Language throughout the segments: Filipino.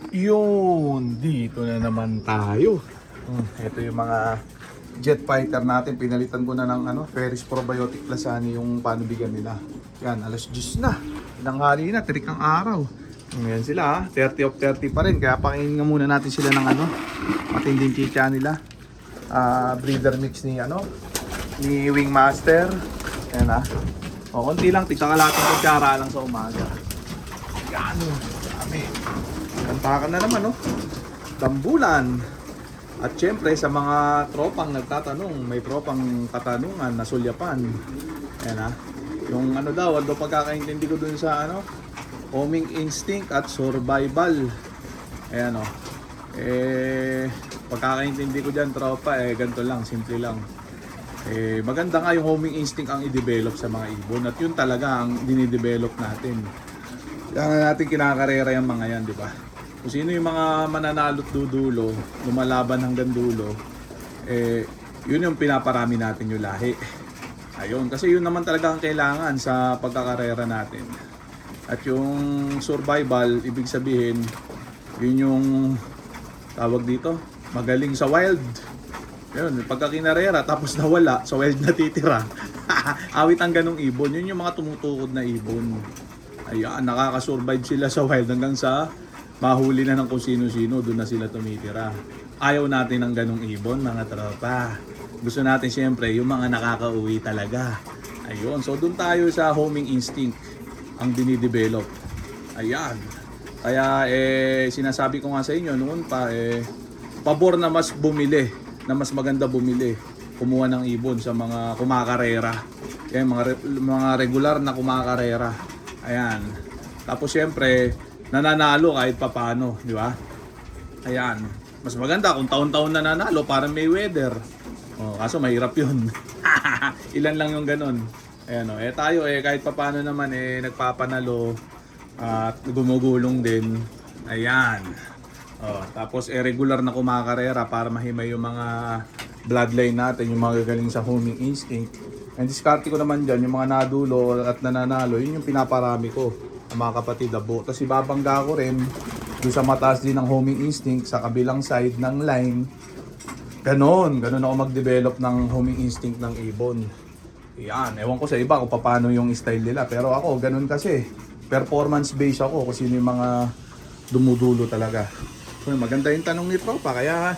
Yun, dito na naman tayo. Ito yung mga jet fighter natin. Pinalitan ko na ng Ferris Probiotic Lasani yung panubigan nila. Yan, alas 10 na. Tinanghali na, tirik ang araw. Ngayon sila 30 of 30 pa rin. Kaya pakinggan nga muna natin sila ng matinding chicha nila. Breeder mix ni ni Wingmaster. Yan O, konti lang, tigkakalating kutsara lang sa umaga. Yan, dami. Kantakan na naman, Dambulan. At syempre, sa mga tropang nagtatanong, may tropang katanungan na sulyapan. Ayan yung daw, pagkakaintindi ko dun sa homing instinct at survival. Ayan pagkakaintindi ko dyan, tropa, ganito lang, simple lang. Maganda nga yung homing instinct ang i-develop sa mga ibon. At yun talaga ang dinidevelop natin. Kaya natin kinakarera yung mga yan, di ba? Kung sino yung mga mananalo't dudulo, lumalaban hanggang dulo, yun yung pinaparami natin yung lahi. Ayun, kasi yun naman talaga ang kailangan sa pagkakarera natin. At yung survival, ibig sabihin, yun yung tawag dito, magaling sa wild. Yun, pagka kinarera, tapos nawala, sa wild natitira. Awit ang ganong ibon, yun yung mga tumutukod na ibon. Ayan, nakakasurvive sila sa wild hanggang sa mahuli na ng kung sino-sino, doon na sila tumitira. Ayaw natin ng ganong ibon, mga tropa. Gusto natin siyempre yung mga nakakauwi talaga. Ayun, so doon tayo sa homing instinct ang dinidevelop. Ayan. Kaya sinasabi ko nga sa inyo noon pa, pabor na mas bumili, na mas maganda bumili, kumuha ng ibon sa mga kumakarera. Yan, mga regular na kumakarera. Ayan. Tapos siyempre, nananalo kahit papano, di ba? Ayan. Mas maganda kung taon-taon nananalo para may weather. Kaso mahirap yun. Ilan lang yung ganun. Ayan tayo kahit papano naman nagpapanalo at gumugulong din. Ayan. Tapos regular na kumakarera para mahimay yung mga bloodline natin, yung mga gagaling sa homing instinct. And diskarte ko naman dyan, yung mga nadulo at nananalo, yun yung pinaparami ko. Mga kapatid, abo. Tapos ibabangga ko rin doon sa mataas din ng homing instinct sa kabilang side ng line. Ganon ako mag-develop ng homing instinct ng ibon. Yan, ewan ko sa iba kung paano yung style nila. Pero ako, ganon kasi. Performance based ako kung sino yung mga dumudulo talaga. So, maganda yung tanong ni Tropa, kaya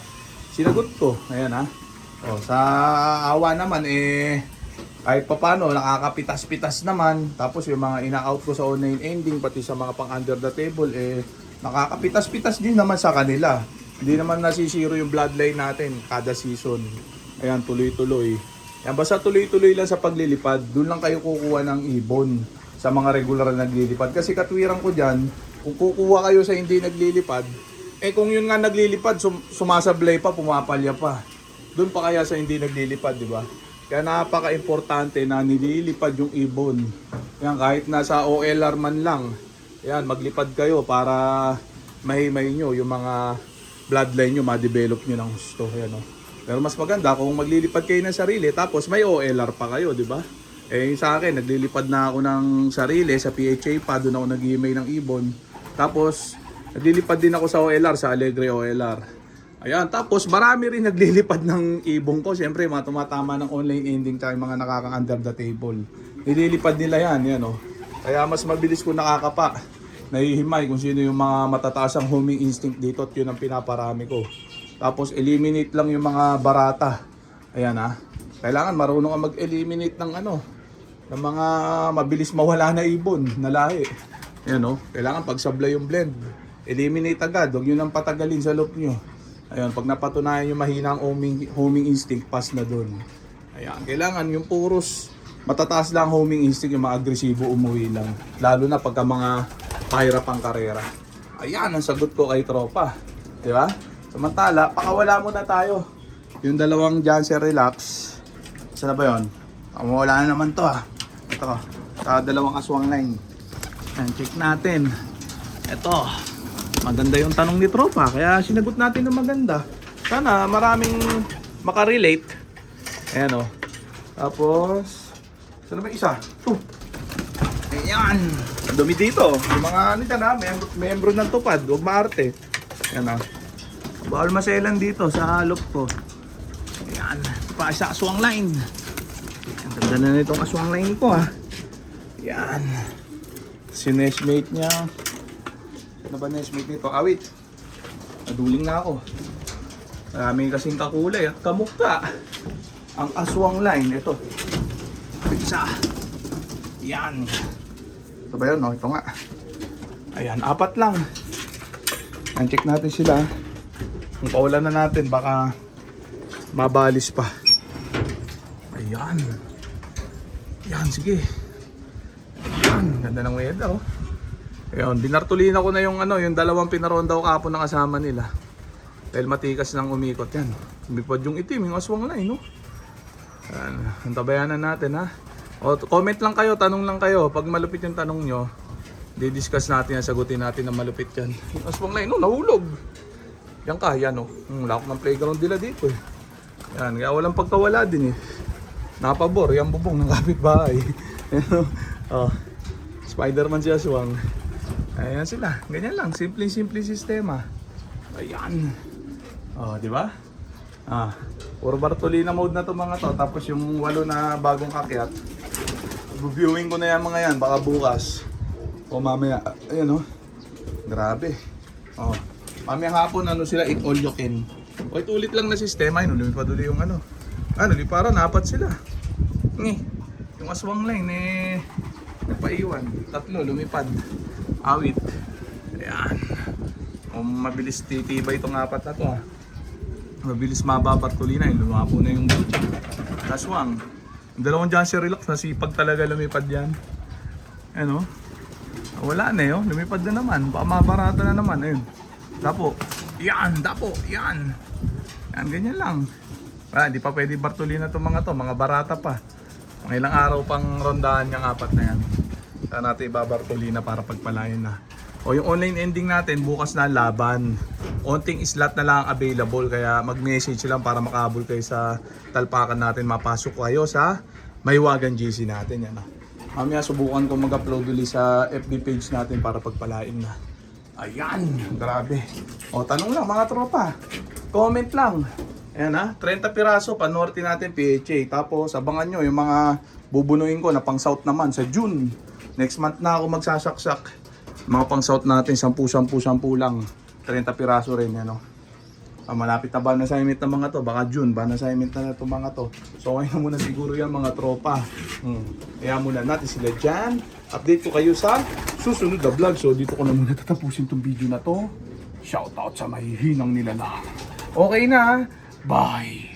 sinagot ko. Ayan sa awa naman kahit papano, nakakapitas-pitas naman. Tapos yung mga ina-out ko sa online ending, pati sa mga pang under the table, nakakapitas-pitas din naman sa kanila. Hindi naman nasisiro yung bloodline natin kada season. Ayan, tuloy-tuloy. Yan, basta tuloy-tuloy lang sa paglilipad. Doon lang kayo kukuha ng ibon sa mga regular na naglilipad. Kasi katwiran ko dyan, kung kukuha kayo sa hindi naglilipad, kung yun nga naglilipad, sumasablay pa, pumapalya pa. Doon pa kaya sa hindi naglilipad, di ba? Kaya napaka-importante na nililipad yung ibon. Yan, kahit nasa OLR man lang, yan, maglipad kayo para mahimay nyo yung mga bloodline nyo, ma-develop nyo ng gusto. Yan, Pero mas maganda kung maglilipad kayo ng sarili, tapos may OLR pa kayo, di ba? Sa akin, naglilipad na ako ng sarili sa PHA pa, doon ako nag-email ng ibon. Tapos, naglilipad din ako sa OLR, sa Alegre OLR. Ayan, tapos marami rin naglilipad ng ibon ko. Siyempre, mga tumatama ng online ending tayo, mga nakaka-under the table. Nililipad nila yan, Kaya mas mabilis ko nakakapa. Nahihimay kung sino yung mga matataas ang homing instinct dito at yun ang pinaparami ko. Tapos, eliminate lang yung mga barata. Ayan Kailangan marunong ka mag-eliminate ng ng mga mabilis mawala na ibon, na lahi. Ayan Kailangan pagsablay yung blend. Eliminate agad, huwag nyo nang patagalin sa loop nyo. Ayun, pag napatunayan yung mahina ang homing instinct, pass na dun. Ayan, kailangan yung puros matataas lang homing instinct, yung mga agresibo umuwi lang. Lalo na pagka mga pahirap ang karera. Ayan, ang sagot ko kay Tropa. Di ba? Samantala, pakawala muna tayo. Yung dalawang Janssen Relax. Saan na ba yun? Mawala na naman to Ito, dalawang aswang line. Ayan, check natin. Ito. Maganda yung tanong ni Tropa, kaya sinagot natin ng maganda. Sana maraming makarelate. Ayan Tapos, saan na ba isa? Ayan. Dumi dito. Yung mga membro ng tupad, huwag maarte. Yan ah. Bawal maselan dito sa halop ko. Yan. Pa sa aswang line. Ang ganda na nitong aswang line ko ah. Yan. Si nestmate niya. Ano ba nestmate nito? Awit. Naduling na ako. Marami kasing kakulay at kamukha. Ang aswang line. Ito. Isa. Yan. Ito ba yun? No? Ito nga. Ayan, 4 lang. Ayan, check natin sila. Kung paulan na natin, baka mabalis pa. Ayan. Ayan, sige. Ayan, ganda ng weather, oh. Ayan, binartulina ko na yung yung dalawang pinaronda ko kapon na kasama nila. Dahil matikas nang umikot yan. Lumipad yung itim, yung aswang line, no? Ayan, antabayanan natin, ha. O, comment lang kayo, tanong lang kayo. Pag malupit yung tanong nyo, di-discuss natin yan, sagutin natin na malupit yan. Yung aswang line, no, nahulog. Yan ka, yan, oh. Lakot ng playground nila dito, eh. Yan, kaya walang pagkawala din, eh. Napabor, yan bubong ng kapitbahay. Oh, Spider-Man si aswang. Ayan sila, ganyan lang, simple sistema. Ayan. Oh, di ba? Puro Bartolina mode na to mga to. Tapos yung 8 na bagong kakyat, reviewing ko na yan mga yan, baka bukas. O mamaya, ayan oh. Grabe. Oh. Mamaya hapon sila all you can. O ito ulit lang na sistema, yun lumipad ulit yung para napat sila. Yung aswang line napaiwan. 3 lumipad. Awit. Ayan. Mabilis titibay itong 4 na to Mabilis mababartulina yun. Lumapo na yung bucha. Aswang. Yung dalawang Janssen Relax, nasipag talaga lumipad yan. Ano? Wala na yun. Lumipad na naman. Baka mabarata na naman. Ayun. Dapo. Yan. Dapo. Yan. Yan. Ganyan lang. Hindi pa pwede bartulina itong mga to. Mga barata pa. Mga ilang araw pang rondahan yung 4 na yan. Saan natin ibabartulina para pagpalayan na. O yung online ending natin, bukas na laban. Onting slot na lang available. Kaya mag-message lang para makahabol kayo sa talpakan natin. Mapasok kayo sa Maywagan GC natin. Yan. Mamaya subukan ko mag-upload ulit sa FB page natin para pagpalain na. Ayan, grabe. O tanong lang mga tropa. Comment lang. Ayan 30 piraso, panorte natin PHA. Tapos abangan nyo yung mga bubunuin ko na pang south naman sa June. Next month na ako magsasaksak. Mga pang south natin, 10 lang. 30 piraso rin yan. Malapit na ba na assignment ng mga to? Baka June, ba na assignment na itong mga to. So kaya muna siguro yan mga tropa. Kaya muna natin sila dyan. Update ko kayo sa susunod na vlog. So dito ko na muna tatapusin itong video na to. Shoutout sa mahihinang nilalang. Okay na. Bye.